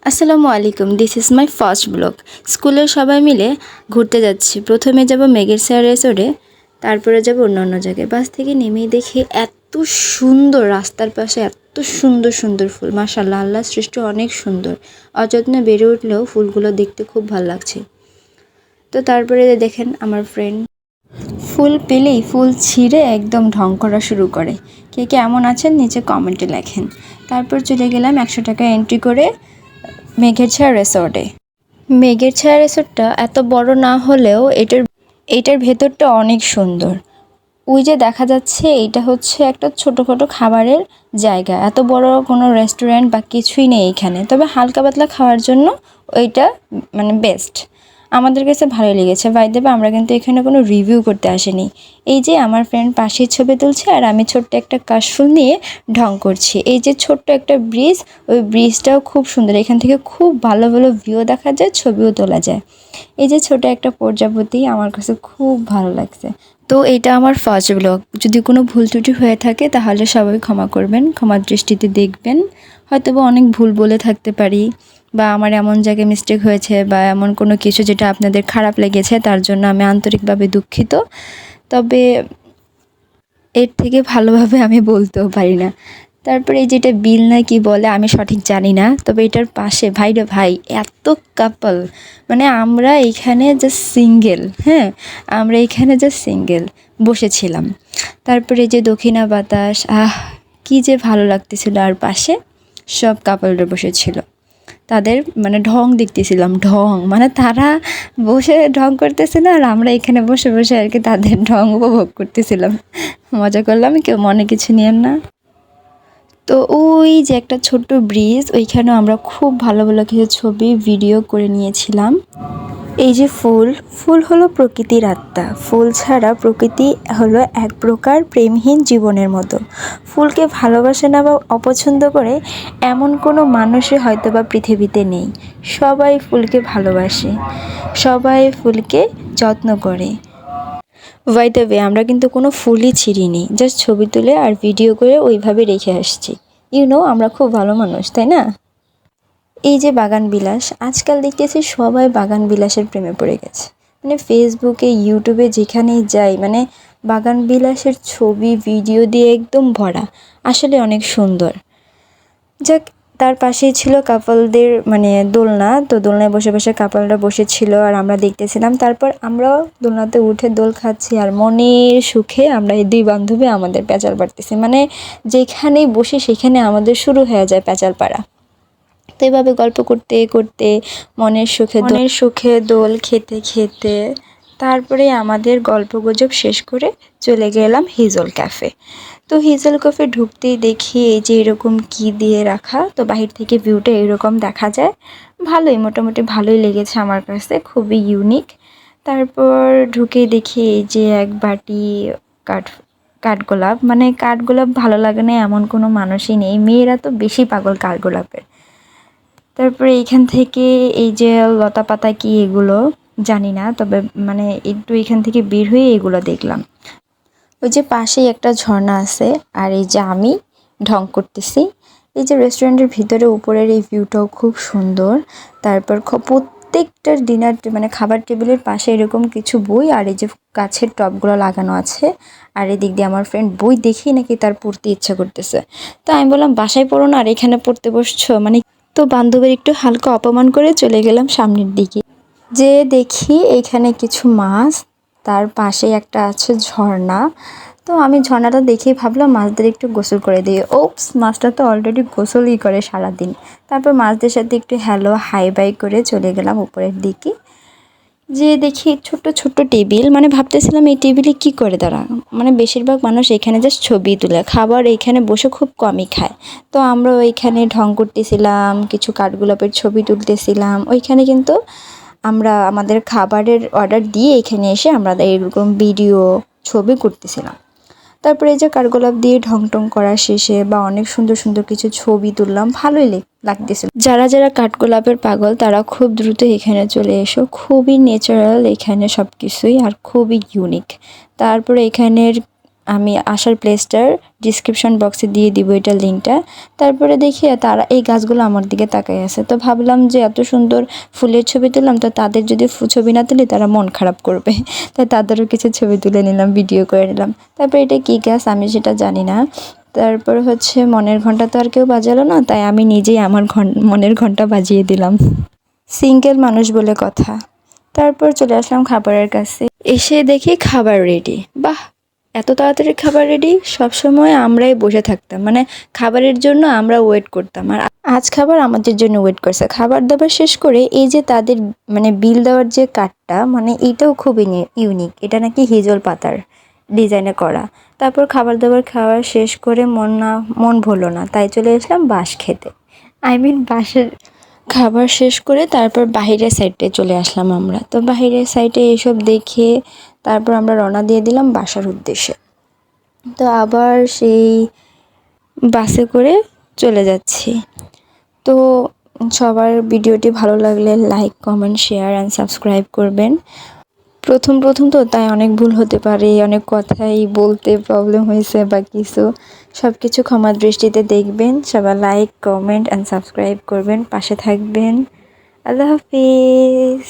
আসসালামু আলাইকুম, this is my first blog. স্কুলের সবাই মিলে ঘুরতে যাচ্ছি। প্রথমে যাব মেঘেরছড়া রিসোর্টে, তারপরে যাব অন্য জায়গায়। বাস থেকে নেমেই দেখি এত সুন্দর, রাস্তার পাশে এত সুন্দর সুন্দর ফুল। মাশাআল্লাহ, আল্লাহর সৃষ্টি অনেক সুন্দর। অযত্নে বেড়ে উঠলেও ফুলগুলো দেখতে খুব ভালো লাগছে। তো তারপরে দেখেন আমার ফ্রেন্ড ফুল পেলেই ফুল ছিঁড়ে একদম ঢং করা শুরু করে। কে কেমন আছেন নিচে কমেন্টে লেখেন। তারপর চলে গেলাম 100 টাকা এন্ট্রি করে মেঘেরছড়া রিসোর্টে। মেঘেরছড়া রিসোর্টটা এত বড় না হলেও এটার ভেতরটা অনেক সুন্দর। ওই যে দেখা যাচ্ছে এইটা হচ্ছে একটা ছোটোখাটো খাবারের জায়গা। এত বড় কোনো রেস্টুরেন্ট বা কিছুই নেই এখানে, তবে হালকা পাতলা খাওয়ার জন্য ওইটা বেস্ট। আমাদের কাছে ভালোই লেগেছে। বাই দ্য ওয়ে, আমরা কিন্তু এখানে কোনো রিভিউ করতে আসিনি। এই যে আমার ফ্রেন্ড পাশেই ছবি তুলছে আর আমি ছোট্ট একটা কাশফুল নিয়ে ঢং করছি। এই যে ছোট্ট একটা ব্রিজ, ওই ব্রিজটাও খুব সুন্দর। এখান থেকে খুব ভালো ভালো ভিউ দেখা যায়, ছবিও তোলা যায়। এই যে ছোট একটা প্রজাপতি, আমার কাছে খুব ভালো লাগছে। তো এটা আমার ফার্স্ট ব্লগ। যদি কোনো ভুল ত্রুটি হয়ে থাকে তাহলে সবাই ক্ষমা করবেন, ক্ষমার দৃষ্টিতে দেখবেন। হয়তোবা অনেক ভুল বলে থাকতে পারি, বা আমার এমন জায়গায় মিস্টেক হয়েছে, বা এমন কোনো কিছু যেটা আপনাদের খারাপ লেগেছে, তার জন্য আমি আন্তরিকভাবে দুঃখিত। তবে এর থেকে ভালোভাবে আমি বলতেও পারি না। তারপরে এই যেটা বিল না কি বলে আমি সঠিক জানি না, তবে এটার পাশে ভাই রে ভাই এত কাপল, আমরা এইখানে জাস্ট সিঙ্গেল, হ্যাঁ, আমরা এইখানে জাস্ট সিঙ্গেল বসেছিলাম। তারপরে এই যে দক্ষিণা বাতাস, কি যে ভালো লাগতেছিল। আর পাশে সব কাপলরা বসেছিল, তাদের ঢং দেখতেছিলাম। তারা বসে ঢং করতেছিল আর আমরা এখানে বসে বসে আর কি তাদের ঢং উপভোগ করতেছিলাম। মজা করলাম, কেউ মনে কিছু নিয়েন না। তো ওই যে একটা ছোট্ট ব্রিজ, ওইখানেও আমরা খুব ভালো ভালো কিছু ছবি ভিডিও করে নিয়েছিলাম। এই যে ফুল, ফুল হলো প্রকৃতির আত্মা। ফুল ছাড়া প্রকৃতি হলো এক প্রকার প্রেমহীন জীবনের মতো। ফুলকে ভালোবাসে না বা অপছন্দ করে এমন কোনো মানুষই হয়তো বা পৃথিবীতে নেই। সবাই ফুলকে ভালোবাসে, সবাই ফুলকে যত্ন করে। বাই দ্য ওয়ে, আমরা কিন্তু কোনো ফুলই ছিঁড়িনি, জাস্ট ছবি তুলে আর ভিডিও করে ওইভাবে রেখে আসছি। আমরা খুব ভালো মানুষ, তাই না? এই যে বাগান বিলাস, আজকাল দেখতেছি সবাই বাগান বিলাসের প্রেমে পড়ে গেছে। ফেসবুকে, ইউটিউবে যেখানেই যাই, বাগান বিলাসের ছবি ভিডিও দিয়ে একদম ভরা। আসলে অনেক সুন্দর। যাক, তার পাশেই ছিল কাপলদের দোলনা। তো দোলনায় বসে বসে কাপলরা বসেছিল আর আমরা দেখতেছিলাম। তারপর আমরাও দোলনাতে উঠে দোল খাচ্ছি আর মনের সুখে আমরা এই দুই বান্ধবী আমাদের প্যাচাল পাড়তেছি। যেখানেই বসি সেখানে আমাদের শুরু হয়ে যায় প্যাচাল পাড়া। তো এভাবে গল্প করতে করতে মনের সুখে দোল খেতে খেতে তারপরে আমাদের গল্পগুজব শেষ করে চলে গেলাম হিজল ক্যাফে। তো হিজল ক্যাফে ঢুকতেই দেখি এই যে এরকম কি দিয়ে রাখা, তো বাহির থেকে ভিউটা এরকম দেখা যায়। মোটামুটি ভালোই লেগেছে আমার কাছে, খুবই ইউনিক। তারপর ঢুকেই দেখি এই যে এক বাটি কাঠগোলাপ। কাঠগোলাপ ভালো লাগে না এমন কোনো মানুষই নেই, মেয়েরা তো বেশি পাগল কাঠগোলাপের। তারপরে এইখান থেকে এই যে লতা পাতা কি এগুলো জানি না, তবে একটু এখান থেকে বের হয়ে এগুলো দেখলাম। ওই যে পাশেই একটা ঝর্ণা আছে আর এই যে আমি ঢং করতেছি। এই যে রেস্টুরেন্টের ভিতরে উপরের এই ভিউটাও খুব সুন্দর। তারপর প্রত্যেকটা ডিনার খাবার টেবিলের পাশে এরকম কিছু বই আর এই যে গাছের টবগুলো লাগানো আছে। আর এদিক দিয়ে আমার ফ্রেন্ড বই দেখেই নাকি তার পড়তে ইচ্ছা করতেছে। তো আমি বললাম, বাসায় পড়ো না আর এখানে পড়তে বসছো তো বান্ধবীর একটু হালকা অপমান করে চলে গেলাম সামনের দিকে। যে দেখি এইখানে কিছু মাছ, তার পাশে একটা আছে ঝর্ণা। তো আমি ঝর্ণাটা দেখেই ভাবলাম মাছদের একটু গোসল করে দিই। ওপস, মাছটা তো অলরেডি গোসলই করে সারাদিন। তারপর মাছদের সাথে একটু হ্যালো হাই বাই করে চলে গেলাম উপরের দিকে। যে দেখি ছোট্ট ছোট্ট টেবিল, ভাবতেছিলাম এই টেবিলে কি করে দাঁড়া। বেশিরভাগ মানুষ এখানে জাস্ট ছবি তুলে, খাবার এইখানে বসে খুব কমই খায়। তো আমরা ওইখানে ঢং করতেছিলাম, কিছু কাঠগোলাপের ছবি তুলতেছিলাম। ওইখানে কিন্তু আমরা আমাদের খাবারের অর্ডার দিয়ে এখানে এসে আমরা এরকম ভিডিও ছবি করতেছিলাম। তারপরে এই যে কাঠগোলাপ দিয়ে ঢং টং করা শেষে বা অনেক সুন্দর সুন্দর কিছু ছবি তুললাম, ভালোই লাগতেছিল। যারা যারা কাঠগোলাপের পাগল তারা খুব দ্রুত এখানে চলে এসো, খুবই ন্যাচারাল এখানে সব কিছুই আর খুবই ইউনিক। তারপরে এখানের আমি আসার প্লেসটার ডিসক্রিপশন বক্সে দিয়ে দিব এটার লিঙ্কটা। তারপরে দেখি তারা এই গাছগুলো আমার দিকে তাকাই আছে, তো ভাবলাম যে এত সুন্দর ফুলের ছবি তুললাম, তো তাদের যদি ছবি না তুলি তারা মন খারাপ করবে, তাই তাদেরও কিছু ছবি তুলে নিলাম, ভিডিও করে নিলাম। তারপর এটা কী গাছ আমি সেটা জানি না। তারপর হচ্ছে মনের ঘন্টা তো আর কেউ বাজালো না, তাই আমি নিজেই আমার মনের ঘন্টা বাজিয়ে দিলাম। সিঙ্গেল মানুষ বলে কথা। তারপর চলে আসলাম খাবারের কাছে, এসে দেখি খাবার রেডি। বাহ, এত তাড়াতাড়ি খাবার রেডি! সবসময় আমরাই বসে থাকতাম, মানে খাবারের জন্য আমরা ওয়েট করতাম, আর আজ খাবার আমাদের জন্য ওয়েট করছে। খাবার দাবার শেষ করে এই যে তাদের মানে বিল দেওয়ার যে কার্ডটা, মানে এইটাও খুব ইউনিক। এটা নাকি হিজল পাতার ডিজাইনে করা। তারপর খাবার দাবার খাওয়া শেষ করে মন ভরলো না, তাই চলে আসলাম বাঁশ খেতে। বাঁশের খাবার শেষ করে তারপর বাহিরের সাইডে চলে আসলাম আমরা। তো বাহিরের সাইডে এসব দেখে তারপর আমরা রওনা দিয়ে দিলাম বাসার উদ্দেশ্যে। তো আবার সেই বাসে করে চলে যাচ্ছি। তো সবার ভিডিওটি ভালো লাগলে like, comment, share and subscribe করবেন। প্রথম তো তাই অনেক ভুল হতে পারে, অনেক কথাই বলতে প্রবলেম হয়েছে বা কিছু, সব কিছু ক্ষমার দৃষ্টিতে দেখবেন। সবাই লাইক, কমেন্ট অ্যান্ড সাবস্ক্রাইব করবেন, পাশে থাকবেন। আল্লাহ হাফিজ।